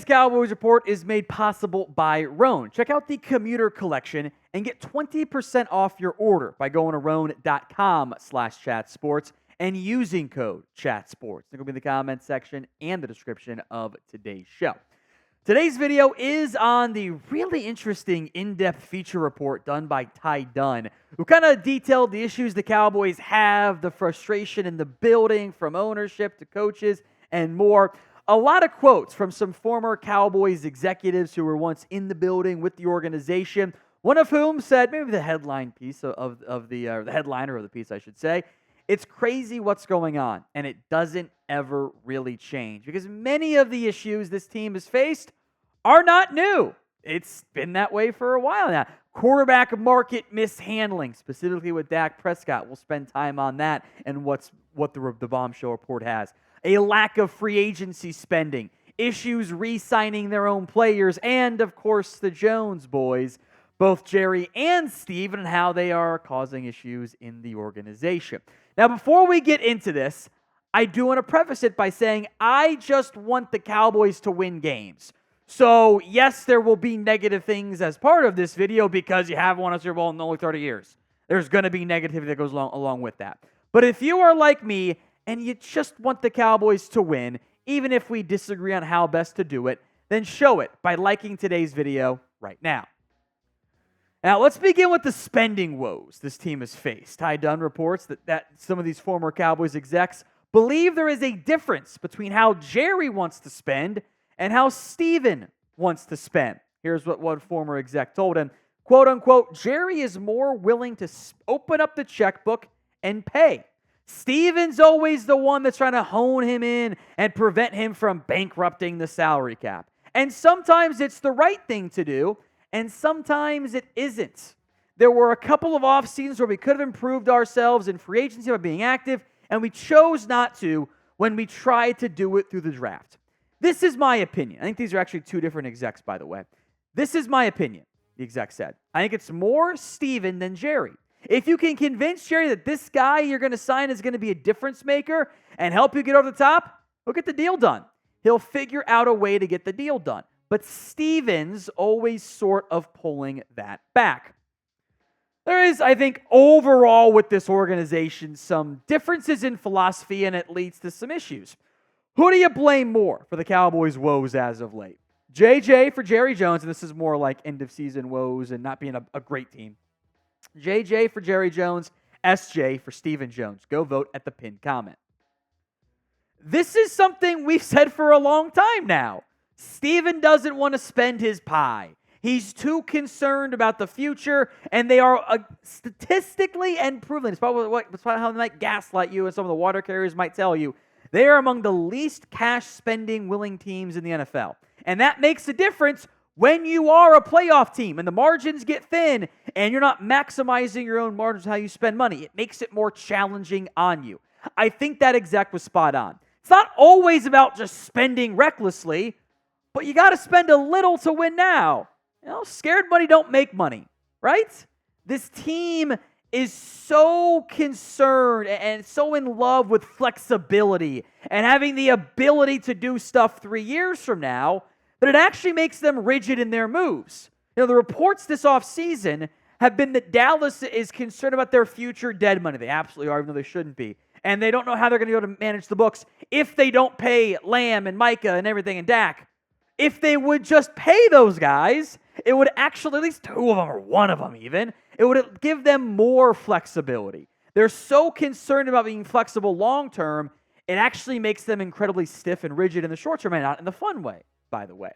Cowboys Report is made possible by Roan. Check out the commuter collection and get 20% off your order by going to roan.com/chatsports and using code CHATSPORTS. It's going to be in the comment section and the description of today's show. Today's video is on the really interesting in-depth feature report done by Dunne, who kind of detailed the issues the Cowboys have, the frustration in the building from ownership to coaches, and more. A lot of quotes from some former Cowboys executives who were once in the building with the organization, one of whom said, maybe the headline piece of the headliner of the piece, I should say, it's crazy what's going on, and it doesn't ever really change because many of the issues this team has faced are not new. It's been that way for a while now. Quarterback market mishandling, specifically with Dak Prescott. We'll spend time on that and what the bombshell report has. A lack of free agency spending, issues re-signing their own players, and, of course, the Jones boys, both Jerry and Steve, and how they are causing issues in the organization. Now, before we get into this, I do want to preface it by saying I just want the Cowboys to win games. So, yes, there will be negative things as part of this video because you haven't won a Super Bowl in only 30 years. There's going to be negativity that goes along with that. But if you are like me, and you just want the Cowboys to win, even if we disagree on how best to do it, then show it by liking today's video right now. Now, let's begin with the spending woes this team has faced. Dunne reports that some of these former Cowboys execs believe there is a difference between how Jerry wants to spend and how Steven wants to spend. Here's what one former exec told him, quote unquote, Jerry is more willing to open up the checkbook and pay. Steven's always the one that's trying to hone him in and prevent him from bankrupting the salary cap. And sometimes it's the right thing to do, and sometimes it isn't. There were a couple of off seasons where we could have improved ourselves in free agency by being active, and we chose not to when we tried to do it through the draft. This is my opinion. I think these are actually two different execs, by the way. This is my opinion, the exec said. I think it's more Steven than Jerry. If you can convince Jerry that this guy you're going to sign is going to be a difference maker and help you get over the top, he'll get the deal done. He'll figure out a way to get the deal done. But Steven's always sort of pulling that back. There is, I think, overall with this organization, some differences in philosophy, and it leads to some issues. Who do you blame more for the Cowboys' woes as of late? JJ for Jerry Jones, and this is more like end-of-season woes and not being a great team. JJ for Jerry Jones, SJ for Stephen Jones. Go vote at the pinned comment. This is something we've said for a long time now. Stephen doesn't want to spend his pie. He's too concerned about the future, and they are statistically and proven. It's probably how they might gaslight you, and some of the water carriers might tell you. They are among the least cash spending willing teams in the NFL. And that makes a difference when you are a playoff team and the margins get thin and you're not maximizing your own margins how you spend money. It makes it more challenging on you. I think that exec was spot on. It's not always about just spending recklessly, but you got to spend a little to win now. You know, scared money don't make money, right? This team is so concerned and so in love with flexibility and having the ability to do stuff 3 years from now that it actually makes them rigid in their moves. You know, the reports this offseason have been that Dallas is concerned about their future dead money. They absolutely are, even though they shouldn't be. And they don't know how they're going to be able to manage the books if they don't pay Lamb and Micah and everything and Dak. If they would just pay those guys, it would actually, at least two of them or one of them even, it would give them more flexibility. They're so concerned about being flexible long term, it actually makes them incredibly stiff and rigid in the short term and not in the fun way, by the way.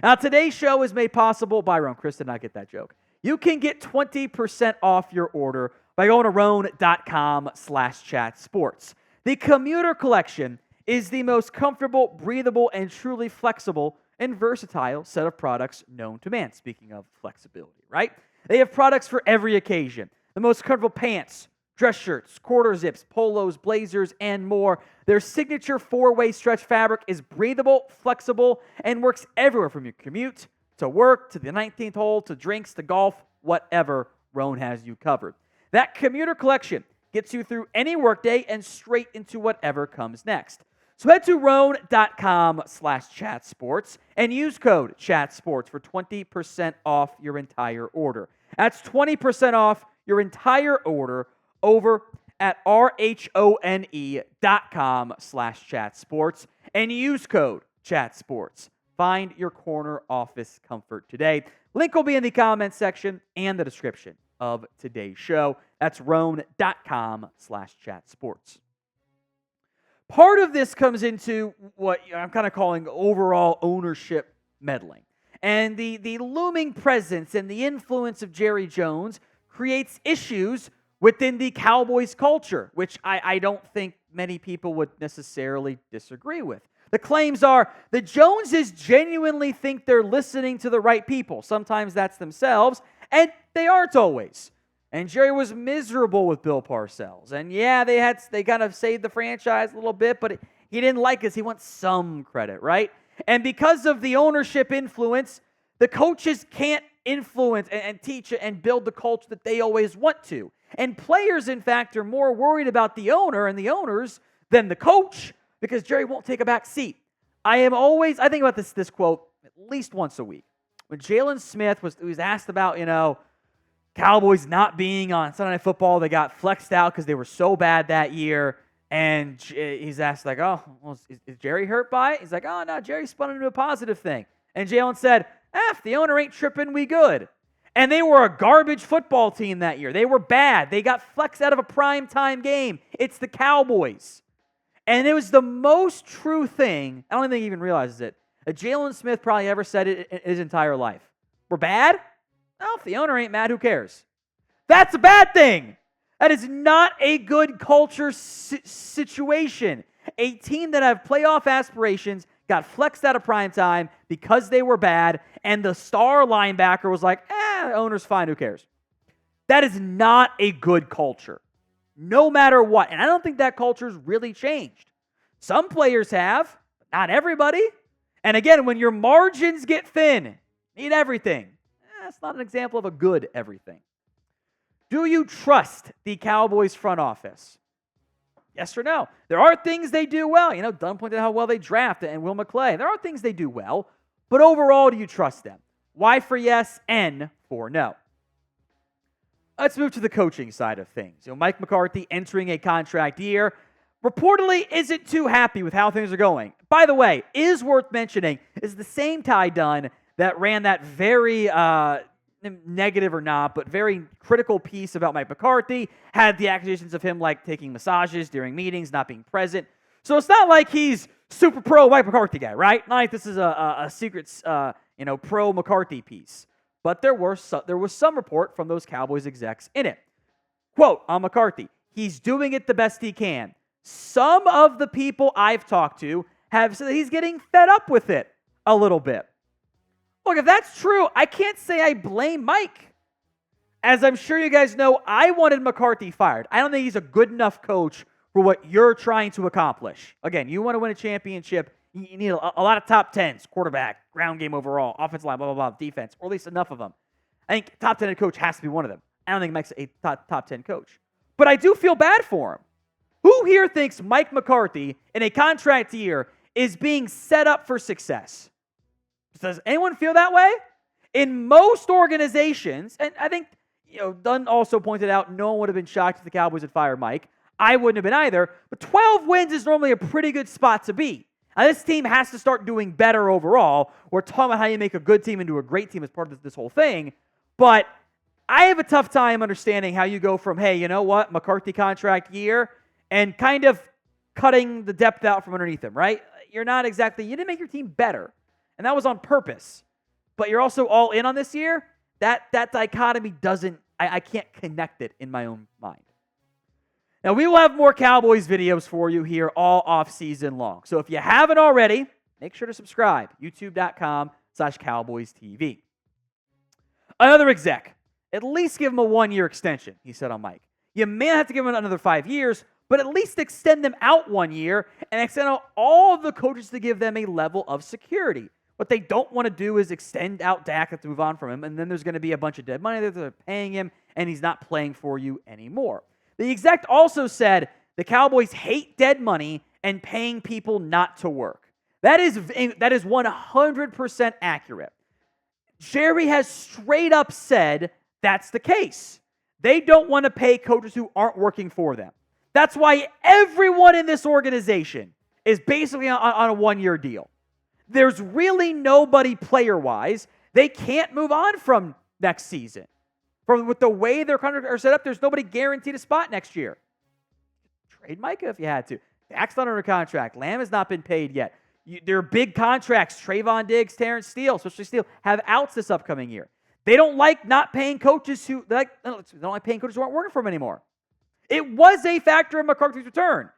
Now, today's show is made possible by Roan. Chris did not get that joke. You can get 20% off your order by going to roan.com/chatsports. The commuter collection is the most comfortable, breathable, and truly flexible and versatile set of products known to man. Speaking of flexibility, right? They have products for every occasion. The most comfortable pants, dress shirts, quarter zips, polos, blazers, and more. Their signature 4-way stretch fabric is breathable, flexible, and works everywhere from your commute to work, to the 19th hole, to drinks, to golf, whatever. Roan has you covered. That commuter collection gets you through any workday and straight into whatever comes next. So head to roan.com/chatsports and use code chatsports for 20% off your entire order. That's 20% off your entire order over at RHONE.com/chatsports and use code chatsports. Find your corner office comfort today. Link will be in the comments section and the description of today's show. That's roan.com/chatsports. Part of this comes into what I'm kind of calling overall ownership meddling. And the looming presence and the influence of Jerry Jones creates issues within the Cowboys culture, which I don't think many people would necessarily disagree with. The claims are the Joneses genuinely think they're listening to the right people. Sometimes that's themselves, and they aren't always. And Jerry was miserable with Bill Parcells. And yeah, they kind of saved the franchise a little bit, but he didn't like us. He wants some credit, right? And because of the ownership influence, the coaches can't influence and teach and build the culture that they always want to. And players, in fact, are more worried about the owner and the owners than the coach because Jerry won't take a back seat. I think about this quote at least once a week. When Jalen Smith was asked about, Cowboys not being on Sunday Night Football, they got flexed out because they were so bad that year. And he's asked, like, oh, well, is Jerry hurt by it? He's like, oh, no, Jerry spun into a positive thing. And Jalen said, if the owner ain't tripping, we good. And they were a garbage football team that year. They were bad. They got flexed out of a primetime game. It's the Cowboys. And it was the most true thing, I don't think he even realizes it, that Jalen Smith probably ever said it in his entire life. We're bad? Well, if the owner ain't mad, who cares? That's a bad thing. That is not a good culture situation. A team that have playoff aspirations got flexed out of primetime because they were bad, and the star linebacker was like, the owner's fine, who cares? That is not a good culture, no matter what. And I don't think that culture's really changed. Some players have, but not everybody. And again, when your margins get thin, need everything. That's not an example of a good everything. Do you trust the Cowboys front office? Yes or no? There are things they do well. Dunne pointed out how well they draft and Will McClay. There are things they do well, but overall, do you trust them? Y for yes, N for no. Let's move to the coaching side of things. Mike McCarthy entering a contract year reportedly isn't too happy with how things are going. By the way, is worth mentioning is the same Ty Dunne that ran that very negative or not, but very critical piece about Mike McCarthy, had the accusations of him like taking massages during meetings, not being present. So it's not like he's super pro Mike McCarthy guy, right? Not like this is a secret, pro McCarthy piece. But there was some report from those Cowboys execs in it. Quote on McCarthy, he's doing it the best he can. Some of the people I've talked to have said that he's getting fed up with it a little bit. Look, if that's true, I can't say I blame Mike. As I'm sure you guys know, I wanted McCarthy fired. I don't think he's a good enough coach for what you're trying to accomplish. Again, you want to win a championship, you need a lot of top 10s, quarterback, ground game overall, offensive line, blah, blah, blah, defense, or at least enough of them. I think top 10 coach has to be one of them. I don't think Mike's a top 10 coach. But I do feel bad for him. Who here thinks Mike McCarthy, in a contract year, is being set up for success? Does anyone feel that way? In most organizations, and I think Dunne also pointed out no one would have been shocked if the Cowboys had fired Mike. I wouldn't have been either. But 12 wins is normally a pretty good spot to be. Now, this team has to start doing better overall. We're talking about how you make a good team into a great team as part of this whole thing. But I have a tough time understanding how you go from, hey, you know what, McCarthy contract year, and kind of cutting the depth out from underneath him, right? You didn't make your team better. And that was on purpose. But you're also all in on this year. That dichotomy I can't connect it in my own mind. Now, we will have more Cowboys videos for you here all off season long. So if you haven't already, make sure to subscribe. YouTube.com/CowboysTV. Another exec. At least give him a 1-year extension, he said on Mike. You may not have to give him another 5 years, but at least extend them out 1 year and extend out all of the coaches to give them a level of security. What they don't want to do is extend out Dak, have to move on from him, and then there's going to be a bunch of dead money that they're paying him, and he's not playing for you anymore. The exec also said the Cowboys hate dead money and paying people not to work. That is 100% accurate. Jerry has straight up said that's the case. They don't want to pay coaches who aren't working for them. That's why everyone in this organization is basically on a one-year deal. There's really nobody player-wise. They can't move on from next season. With the way their contracts are set up, there's nobody guaranteed a spot next year. Trade Micah if you had to. Dak's not under contract. Lamb has not been paid yet. There are big contracts. Trayvon Diggs, Terrence Steele, especially Steele, have outs this upcoming year. They don't like not paying coaches they don't like paying coaches who aren't working for them anymore. It was a factor in McCarthy's return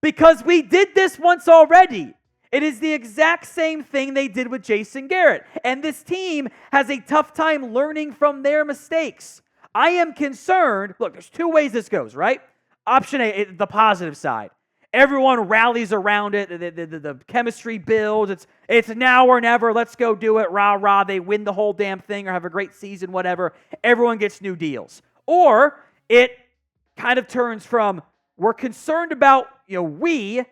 because we did this once already. It is the exact same thing they did with Jason Garrett. And this team has a tough time learning from their mistakes. I am concerned. Look, there's two ways this goes, right? Option A, the positive side. Everyone rallies around it. The chemistry builds. It's now or never. Let's go do it. Rah, rah. They win the whole damn thing or have a great season, whatever. Everyone gets new deals. Or it kind of turns from we're concerned about, we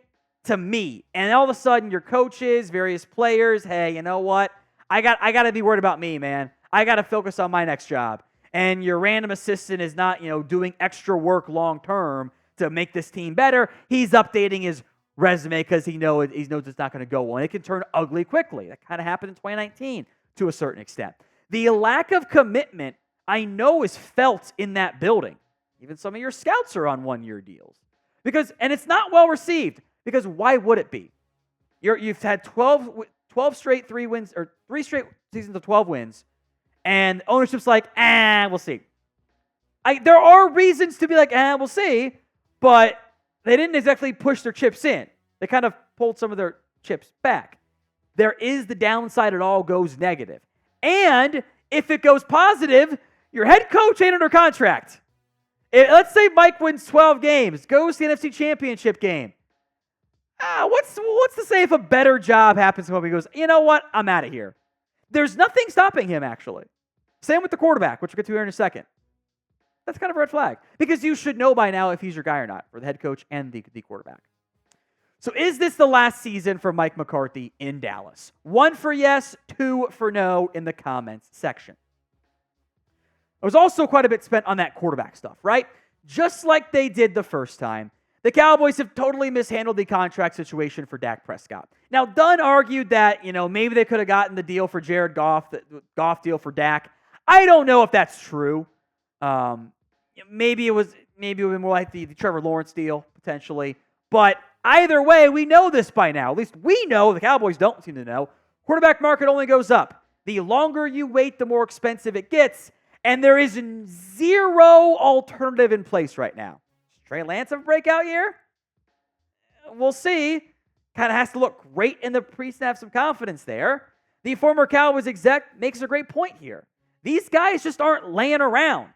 to me. And all of a sudden your coaches, various players, hey, you know what? I got to be worried about me, man. I got to focus on my next job. And your random assistant is not, doing extra work long term to make this team better. He's updating his resume because he knows it's not going to go well. And it can turn ugly quickly. That kind of happened in 2019 to a certain extent. The lack of commitment, I know, is felt in that building. Even some of your scouts are on one-year deals. And it's not well received, because why would it be? You've had 12 straight 3 wins, or 3 straight seasons of 12 wins, and ownership's like, we'll see. There are reasons to be like, we'll see, but they didn't exactly push their chips in. They kind of pulled some of their chips back. There is the downside. It all goes negative. And if it goes positive, your head coach ain't under contract. Let's say Mike wins 12 games, goes to the NFC Championship game. What's to say if a better job happens to him? He goes, you know what? I'm out of here. There's nothing stopping him, actually. Same with the quarterback, which we'll get to here in a second. That's kind of a red flag, because you should know by now if he's your guy or not for the head coach and the quarterback. So is this the last season for Mike McCarthy in Dallas? 1 for yes, 2 for no in the comments section. There was also quite a bit spent on that quarterback stuff, right? Just like they did the first time, the Cowboys have totally mishandled the contract situation for Dak Prescott. Now, Dunne argued that, maybe they could have gotten the deal for Jared Goff, the Goff deal for Dak. I don't know if that's true. Maybe it would be more like the Trevor Lawrence deal, potentially. But either way, we know this by now. At least we know. The Cowboys don't seem to know. Quarterback market only goes up. The longer you wait, the more expensive it gets. And there is zero alternative in place right now. Does Trey Lance have a breakout year? We'll see. Kind of has to look great in the pre-snap, some confidence there. The former Cowboys exec makes a great point here. These guys just aren't laying around.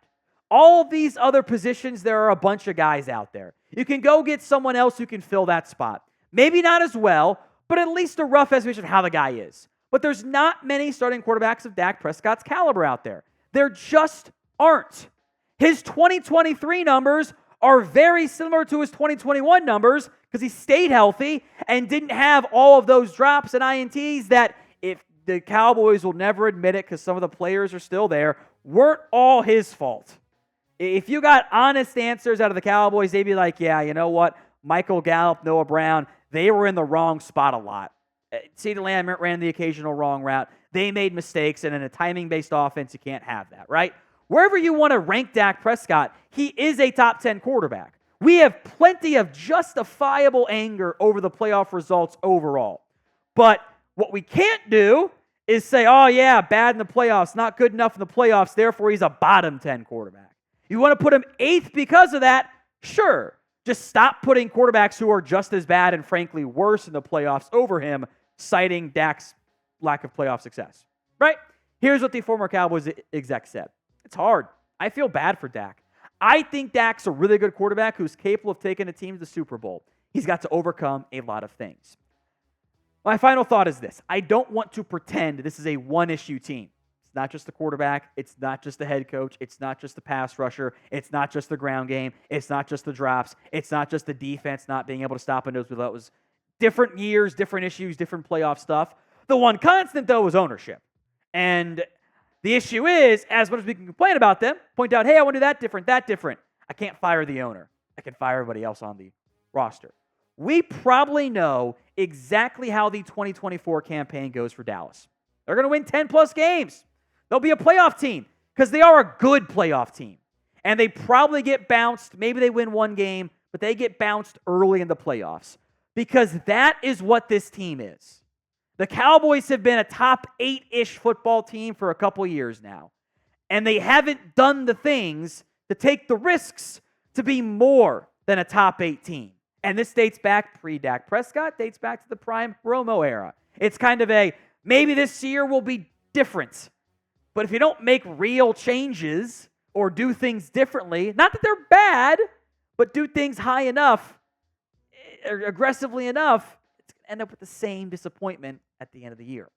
All these other positions, there are a bunch of guys out there. You can go get someone else who can fill that spot. Maybe not as well, but at least a rough estimation of how the guy is. But there's not many starting quarterbacks of Dak Prescott's caliber out there. There just aren't. His 2023 numbers are very similar to his 2021 numbers because he stayed healthy and didn't have all of those drops and INTs that, if the Cowboys will never admit it because some of the players are still there, weren't all his fault. If you got honest answers out of the Cowboys, they'd be like, yeah, you know what? Michael Gallup, Noah Brown, they were in the wrong spot a lot. CeeDee Lamb ran the occasional wrong route. They made mistakes, and in a timing-based offense, you can't have that, right? Wherever you want to rank Dak Prescott, he is a top 10 quarterback. We have plenty of justifiable anger over the playoff results overall. But what we can't do is say, oh, yeah, bad in the playoffs, not good enough in the playoffs, therefore he's a bottom 10 quarterback. You want to put him 8th because of that? Sure. Just stop putting quarterbacks who are just as bad and frankly worse in the playoffs over him, citing Dak's lack of playoff success. Right? Here's what the former Cowboys exec said. It's hard. I feel bad for Dak. I think Dak's a really good quarterback who's capable of taking a team to the Super Bowl. He's got to overcome a lot of things. My final thought is this. I don't want to pretend this is a one-issue team. It's It's not just the quarterback. It's not just the head coach. It's not just the pass rusher. It's not just the ground game. It's not just the drops. It's not just the defense not being able to stop a nosebleed. It was different years, different issues, different playoff stuff. The one constant, though, was ownership. And the issue is, as much as we can complain about them, point out, hey, I want to do that different. I can't fire the owner. I can fire everybody else on the roster. We probably know exactly how the 2024 campaign goes for Dallas. They're going to win 10-plus games. They'll be a playoff team because they are a good playoff team. And they probably get bounced. Maybe they win one game, but they get bounced early in the playoffs because that is what this team is. The Cowboys have been a top 8-ish football team for a couple years now. And they haven't done the things to take the risks to be more than a top 8 team. And this dates back pre-Dak Prescott, dates back to the prime Romo era. It's kind of a, maybe this year will be different. But if you don't make real changes or do things differently, not that they're bad, but do things high enough, or aggressively enough, it's going to end up with the same disappointment at the end of the year.